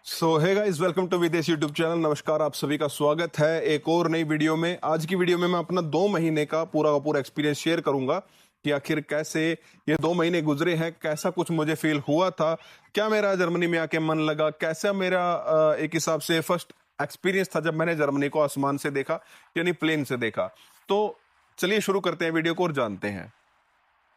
So hey guys, welcome to Videsh YouTube channel. नमस्कार, आप सभी का स्वागत है एक और नई वीडियो में। आज की वीडियो में मैं अपना 2 महीने का पूरा एक्सपीरियंस शेयर करूंगा कि आखिर कैसे ये 2 महीने गुजरे हैं, कैसा कुछ मुझे फील हुआ था, क्या मेरा जर्मनी में आके मन लगा, कैसा मेरा एक हिसाब से फर्स्ट एक्सपीरियंस था जब मैंने जर्मनी को आसमान से देखा, यानी प्लेन से देखा। तो चलिए शुरू करते हैं वीडियो को और जानते हैं।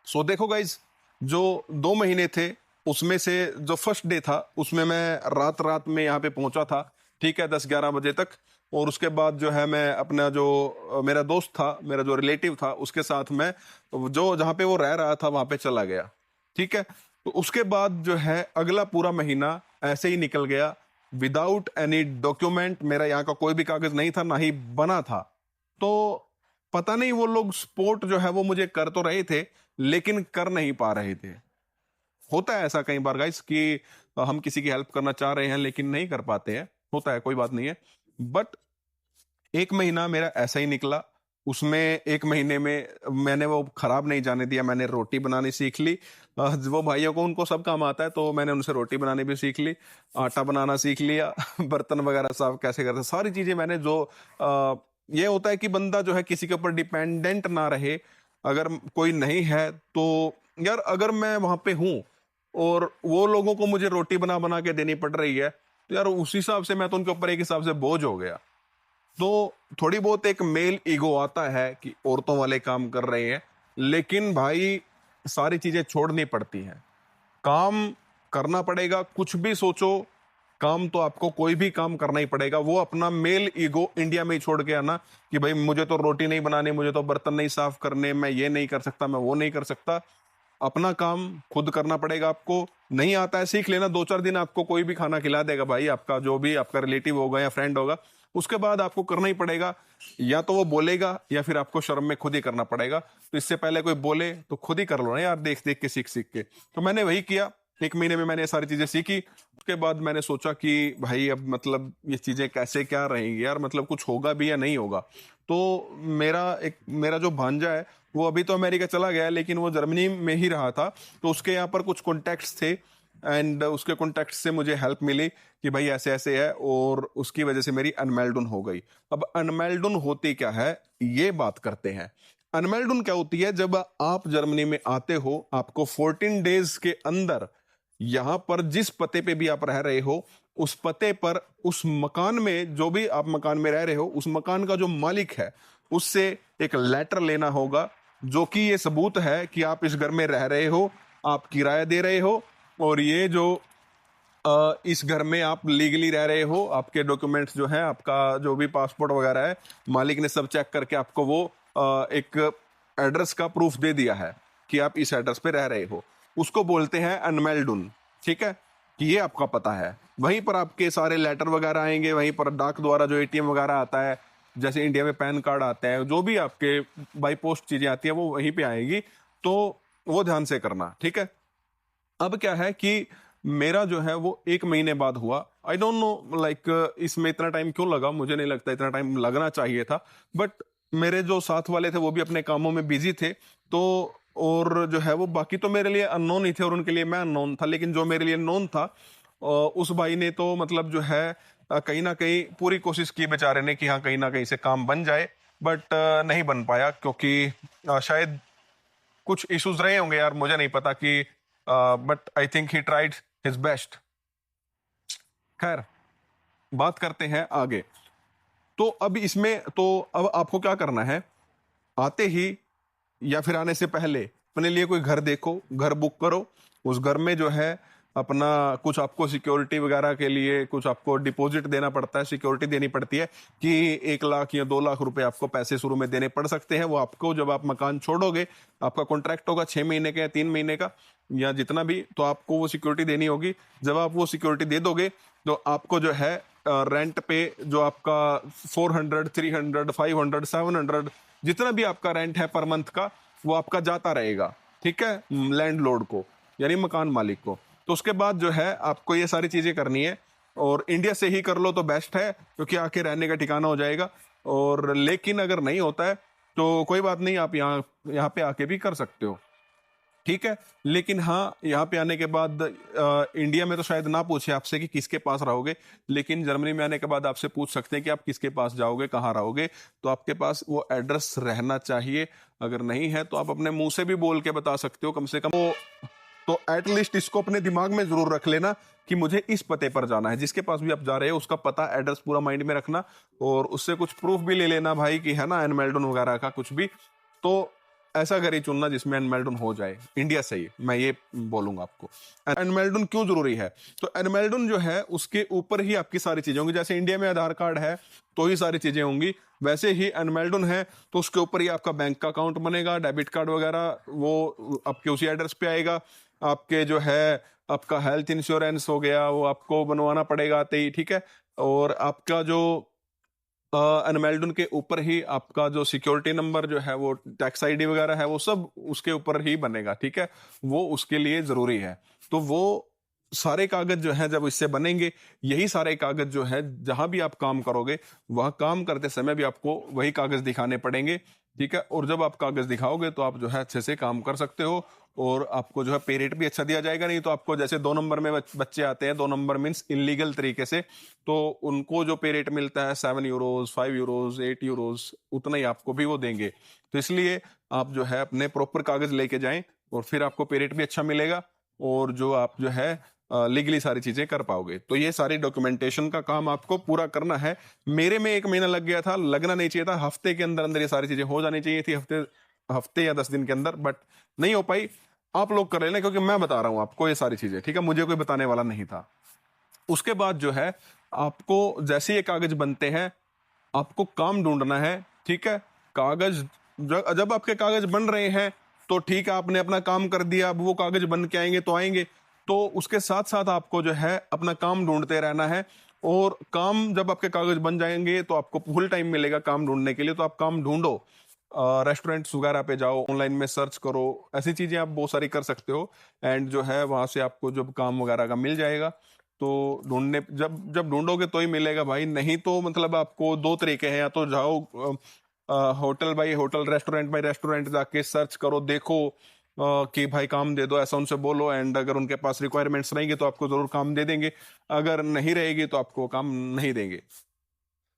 सो देखो गाइज, जो 2 महीने थे उसमें से जो फर्स्ट डे था उसमें मैं रात रात में यहाँ पे पहुंचा था, ठीक है, 10-11 बजे तक। और उसके बाद जो है मैं अपना जो मेरा दोस्त था, मेरा जो रिलेटिव था, उसके साथ मैं जो जहाँ पे वो रह रहा था वहां पे चला गया, ठीक है। तो उसके बाद जो है अगला पूरा महीना ऐसे ही निकल गया विदाउट एनी डॉक्यूमेंट। मेरा यहाँ का कोई भी कागज नहीं था, ना ही बना था। तो पता नहीं वो लोग सपोर्ट जो है वो मुझे कर तो रहे थे लेकिन कर नहीं पा रहे थे। होता है ऐसा कई बार गाइस कि हम किसी की हेल्प करना चाह रहे हैं लेकिन नहीं कर पाते हैं, होता है, कोई बात नहीं है। बट 1 महीना मेरा ऐसा ही निकला। उसमें 1 महीने में मैंने वो खराब नहीं जाने दिया, मैंने रोटी बनानी सीख ली। वो भाइयों को उनको सब काम आता है तो मैंने उनसे रोटी बनानी भी सीख ली, आटा बनाना सीख लिया, बर्तन वगैरह साफ कैसे करते, सारी चीजें मैंने जो ये होता है कि बंदा जो है किसी के ऊपर डिपेंडेंट ना रहे। अगर कोई नहीं है तो यार, अगर मैं वहां पे हूं और वो लोगों को मुझे रोटी बना बना के देनी पड़ रही है तो यार उस हिसाब से मैं तो उनके ऊपर एक हिसाब से बोझ हो गया। तो थोड़ी बहुत एक मेल ईगो आता है कि औरतों वाले काम कर रहे हैं, लेकिन भाई सारी चीजें छोड़नी पड़ती हैं, काम करना पड़ेगा। कुछ भी सोचो, काम तो आपको कोई भी काम करना ही पड़ेगा। वो अपना मेल ईगो इंडिया में ही छोड़ के आना कि भाई मुझे तो रोटी नहीं बनानी, मुझे तो बर्तन नहीं साफ करने, मैं ये नहीं कर सकता, मैं वो नहीं कर सकता। अपना काम खुद करना पड़ेगा। आपको नहीं आता है, सीख लेना, 2-4 दिन आपको कोई भी खाना खिला देगा भाई, आपका जो भी आपका रिलेटिव होगा या फ्रेंड होगा। उसके बाद आपको करना ही पड़ेगा, या तो वो बोलेगा या फिर आपको शर्म में खुद ही करना पड़ेगा। तो इससे पहले कोई बोले तो खुद ही कर लो ना यार, देख देख के, सीख सीख के। तो मैंने वही किया, 1 महीने में मैंने ये सारी चीजें सीखी। उसके बाद मैंने सोचा कि भाई अब मतलब ये चीजें कैसे क्या रहेंगी यार, मतलब कुछ होगा भी या नहीं होगा। तो मेरा जो भांजा है वो अभी तो अमेरिका चला गया है लेकिन वो जर्मनी में ही रहा था। तो उसके यहाँ पर कुछ कॉन्टैक्ट्स थे एंड उसके कॉन्टैक्ट से मुझे हेल्प मिली कि भाई ऐसे ऐसे है, और उसकी वजह से मेरी अनमेल्डुन हो गई। अब अनमेल्डुन होती क्या है ये बात करते हैं। अनमेल्डुन क्या होती है? जब आप जर्मनी में आते हो, आपको 14 डेज के अंदर यहां पर जिस पते पे भी आप रह रहे हो उस पते पर, उस मकान में, जो भी आप मकान में रह रहे हो, उस मकान का जो मालिक है उससे एक लेटर लेना होगा जो कि ये सबूत है कि आप इस घर में रह रहे हो, आप किराया दे रहे हो, और ये जो इस घर में आप लीगली रह रहे हो। आपके डॉक्यूमेंट्स जो हैं, आपका जो भी पासपोर्ट वगैरह है, मालिक ने सब चेक करके आपको वो एक एड्रेस का प्रूफ दे दिया है कि आप इस एड्रेस पे रह रहे हो। उसको बोलते हैं अनमेल्डुन, ठीक है, कि ये आपका पता है। वहीं पर आपके सारे लेटर वगैरह आएंगे, वहीं पर डाक द्वारा जो एटीएम वगैरह आता है, जैसे इंडिया में पैन कार्ड आता है, जो भी आपके बाई पोस्ट चीजें आती है वो वहीं पे आएगी। तो वो ध्यान से करना, ठीक है। अब क्या है कि मेरा जो है वो 1 महीने बाद हुआ। आई डोंट नो लाइक इसमें इतना टाइम क्यों लगा, मुझे नहीं लगता इतना टाइम लगना चाहिए था। बट मेरे जो साथ वाले थे वो भी अपने कामों में बिजी थे, तो और जो है वो बाकी तो मेरे लिए अननोन ही थे और उनके लिए मैं अननोन था। लेकिन जो मेरे लिए नोन था, उस भाई ने तो मतलब जो है कहीं ना कहीं पूरी कोशिश की बेचारे ने कि हाँ कहीं ना कहीं से काम बन जाए। बट नहीं बन पाया क्योंकि शायद कुछ इश्यूज रहे होंगे यार, मुझे नहीं पता कि, but I think he tried his best. खैर, बात करते हैं आगे। तो अब इसमें तो अब आपको क्या करना है, आते ही या फिर आने से पहले अपने लिए कोई घर देखो, घर बुक करो। उस घर में जो है अपना कुछ आपको सिक्योरिटी वगैरह के लिए कुछ आपको डिपॉजिट देना पड़ता है, सिक्योरिटी देनी पड़ती है कि 1 लाख या 2 लाख रुपए आपको पैसे शुरू में देने पड़ सकते हैं। वो आपको जब आप मकान छोड़ोगे, आपका कॉन्ट्रैक्ट होगा 6 महीने का या 3 महीने का या जितना भी, तो आपको वो सिक्योरिटी देनी होगी। जब आप वो सिक्योरिटी दे दोगे तो आपको जो है रेंट पे जो आपका 400, 300, 500, 700 जितना भी आपका रेंट है पर मंथ का, वो आपका जाता रहेगा, ठीक है, लैंडलॉर्ड को, यानी मकान मालिक को। तो उसके बाद जो है आपको ये सारी चीजें करनी है, और इंडिया से ही कर लो तो बेस्ट है क्योंकि आके रहने का ठिकाना हो जाएगा। और लेकिन अगर नहीं होता है तो कोई बात नहीं, आप यहाँ यहाँ पे आके भी कर सकते हो। ठीक है। लेकिन हाँ, यहाँ पे आने के बाद इंडिया में तो शायद ना पूछे आपसे कि किसके पास रहोगे, लेकिन जर्मनी में आने के बाद आपसे पूछ सकते हैं कि आप किसके पास जाओगे, कहाँ रहोगे। तो आपके पास वो एड्रेस रहना चाहिए। अगर नहीं है तो आप अपने मुंह से भी बोल के बता सकते हो कम से कम। तो एटलीस्ट इसको अपने दिमाग में जरूर रख लेना कि मुझे इस पते पर जाना है। जिसके पास भी आप जा रहे हो उसका पता, एड्रेस पूरा माइंड में रखना, और उससे कुछ प्रूफ भी ले लेना भाई कि है ना, एनमेल्डन वगैरह का कुछ भी। तो ऐसा घर ही चुनना जिसमें एनमेल्डन हो जाए, इंडिया से ही मैं ये बोलूंगा आपको। एनमेल्डन क्यों जरूरी है? तो एनमेल्डन जो है उसके ऊपर ही आपकी सारी चीजें होंगी। जैसे इंडिया में आधार कार्ड है तो ही सारी चीजें होंगी, वैसे ही एनमेल्डन है तो उसके ऊपर ही आपका बैंक का अकाउंट बनेगा, डेबिट कार्ड वगैरह वो आपके उसी एड्रेस पे आएगा। आपके जो है आपका हेल्थ इंश्योरेंस हो गया वो आपको बनवाना पड़ेगा आते ही, ठीक है। और आपका जो एनमेल्डन के ऊपर ही आपका जो सिक्योरिटी नंबर जो है, वो टैक्स आईडी वगैरह है, वो सब उसके ऊपर ही बनेगा, ठीक है। वो उसके लिए जरूरी है। तो वो सारे कागज जो है जब इससे बनेंगे, यही सारे कागज जो है जहां भी आप काम करोगे वह काम करते समय भी आपको वही कागज दिखाने पड़ेंगे, ठीक है। और जब आप कागज दिखाओगे तो आप जो है अच्छे से काम कर सकते हो, और आपको जो है पे रेट भी अच्छा दिया जाएगा। नहीं तो आपको जैसे 2 नंबर में बच्चे आते हैं, 2 नंबर मीन्स इलीगल तरीके से, तो उनको जो पे रेट मिलता है 7 यूरोज, 5 यूरोज, 8 यूरोज, उतना ही आपको भी वो देंगे। तो इसलिए आप जो है अपने प्रॉपर कागज लेके जाएं, और फिर आपको पे रेट भी अच्छा मिलेगा, और जो आप जो है लीगली सारी चीजें कर पाओगे। तो ये सारी डॉक्यूमेंटेशन का काम आपको पूरा करना है। मेरे में 1 महीना लग गया था, लगना नहीं चाहिए था। हफ्ते के अंदर अंदर ये सारी चीजें हो जानी चाहिए थी, हफ्ते या 10 दिन के अंदर, बट नहीं हो पाई। आप लोग कर लेना, क्योंकि मैं बता रहा हूं आपको ये सारी चीजें, ठीक है। मुझे कोई बताने वाला नहीं था। उसके बाद जो है आपको जैसे ये कागज बनते हैं, आपको काम ढूंढना है, ठीक है। कागज जब आपके कागज बन रहे हैं तो ठीक है, आपने अपना काम कर दिया। अब वो कागज बन के आएंगे तो आएंगे, तो उसके साथ साथ आपको जो है अपना काम ढूंढते रहना है। और काम जब आपके कागज बन जाएंगे तो आपको फुल टाइम मिलेगा काम ढूंढने के लिए। तो आप काम ढूंढो, रेस्टोरेंट्स वगैरह पे जाओ, ऑनलाइन में सर्च करो, ऐसी चीजें आप बहुत सारी कर सकते हो। एंड जो है वहां से आपको जब काम वगैरह का मिल जाएगा तो ढूंढने जब जब ढूंढोगे तो ही मिलेगा भाई। नहीं तो मतलब आपको 2 तरीके हैं, या तो जाओ hotel by hotel, restaurant by restaurant जाके सर्च करो, देखो कि भाई काम दे दो, ऐसा उनसे बोलो। एंड अगर उनके पास रिक्वायरमेंट्स रहेंगे तो आपको जरूर काम दे देंगे, अगर नहीं रहेगी तो आपको काम नहीं देंगे।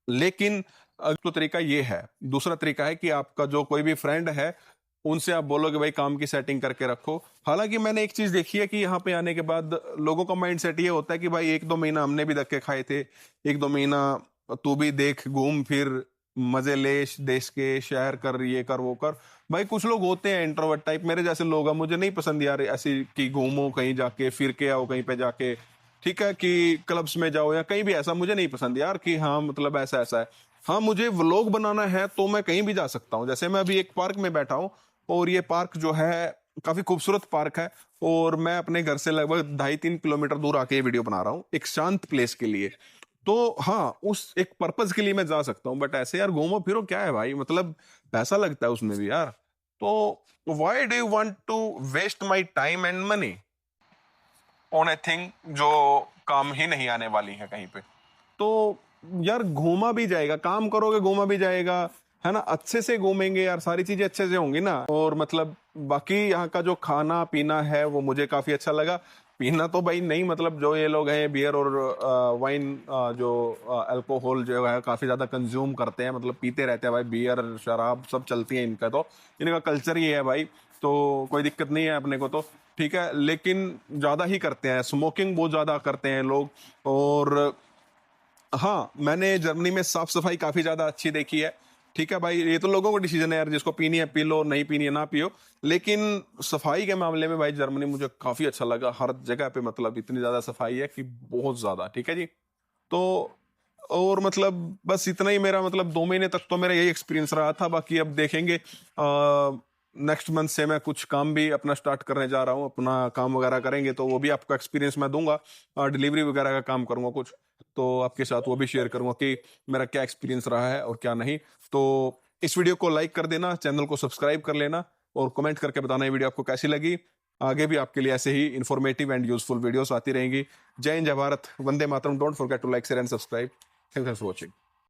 लेकिन तो तरीका ये है। दूसरा तरीका है कि आपका जो कोई भी फ्रेंड है उनसे आप बोलो कि भाई काम की सेटिंग करके रखो। हालांकि मैंने एक चीज देखी है कि यहाँ पे आने के बाद लोगों का माइंड सेट ये होता है कि भाई 1-2 महीना हमने भी धक्के खाए थे, 1-2 महीना तू भी देख, घूम फिर, मजे ले, देश के शहर कर, ये कर वो कर। भाई कुछ लोग होते हैं इंट्रोवर्ट टाइप, मेरे जैसे लोग हैं। मुझे नहीं पसंद यार ऐसी कि घूमो कहीं जाके, फिर के आओ कहीं पे जाके, ठीक है, कि क्लब्स में जाओ या कहीं भी, ऐसा मुझे नहीं पसंद यार कि हाँ मतलब ऐसा ऐसा है। हाँ, मुझे व्लॉग बनाना है तो मैं कहीं भी जा सकता हूँ। जैसे मैं अभी एक पार्क में बैठा हूँ, और ये पार्क जो है काफी खूबसूरत पार्क है, और मैं अपने घर से लगभग 2.5-3 किलोमीटर दूर आके ये वीडियो बना रहा हूँ एक शांत प्लेस के लिए। तो हाँ, उस एक पर्पज के लिए मैं जा सकता हूँ। बट ऐसे यार घूमो फिरो क्या है भाई, मतलब पैसा लगता है उसमें भी यार। तो why do you want to waste my time and money on a thing जो काम ही नहीं आने वाली है कहीं पे? तो यार घूमा भी जाएगा, काम करोगे घूमा भी जाएगा, है ना। अच्छे से घूमेंगे यार, सारी चीजें अच्छे से होंगी ना। और मतलब बाकी यहाँ का जो खाना पीना है वो मुझे काफी अच्छा लगा। पीना तो भाई नहीं, मतलब जो ये लोग हैं बियर और वाइन, जो अल्कोहल जो है काफी ज्यादा कंज्यूम करते हैं, मतलब पीते रहते हैं भाई, बियर शराब सब चलती है इनका। तो इनका कल्चर ही है भाई, तो कोई दिक्कत नहीं है अपने को तो, ठीक है। लेकिन ज्यादा ही करते हैं, स्मोकिंग बहुत ज्यादा करते हैं लोग। और हाँ, मैंने जर्मनी में साफ सफाई काफी ज्यादा अच्छी देखी है, ठीक है भाई। ये तो लोगों का डिसीजन है यार, जिसको पीनी है पी लो, नहीं पीनी है ना पियो। लेकिन सफाई के मामले में भाई जर्मनी मुझे काफी अच्छा लगा। हर जगह पे मतलब इतनी ज्यादा सफाई है कि बहुत ज्यादा, ठीक है जी। तो और मतलब बस इतना ही मेरा, मतलब 2 महीने तक तो मेरा यही एक्सपीरियंस रहा था। बाकी अब देखेंगे, नेक्स्ट मंथ से मैं कुछ काम भी अपना स्टार्ट करने जा रहा हूँ, अपना काम वगैरह करेंगे तो वो भी आपको एक्सपीरियंस मैं दूंगा। डिलीवरी वगैरह का काम करूंगा कुछ, तो आपके साथ वो भी शेयर करूंगा कि मेरा क्या एक्सपीरियंस रहा है और क्या नहीं। तो इस वीडियो को लाइक कर देना, चैनल को सब्सक्राइब कर लेना, और कमेंट करके बताना ये वीडियो आपको कैसी लगी। आगे भी आपके लिए ऐसे ही इन्फॉर्मेटिव एंड यूजफुल वीडियोस आती रहेंगी। जय हिंद, जय भारत, वंदे मातरम। Don't forget to like, share and subscribe. Thanks for watching.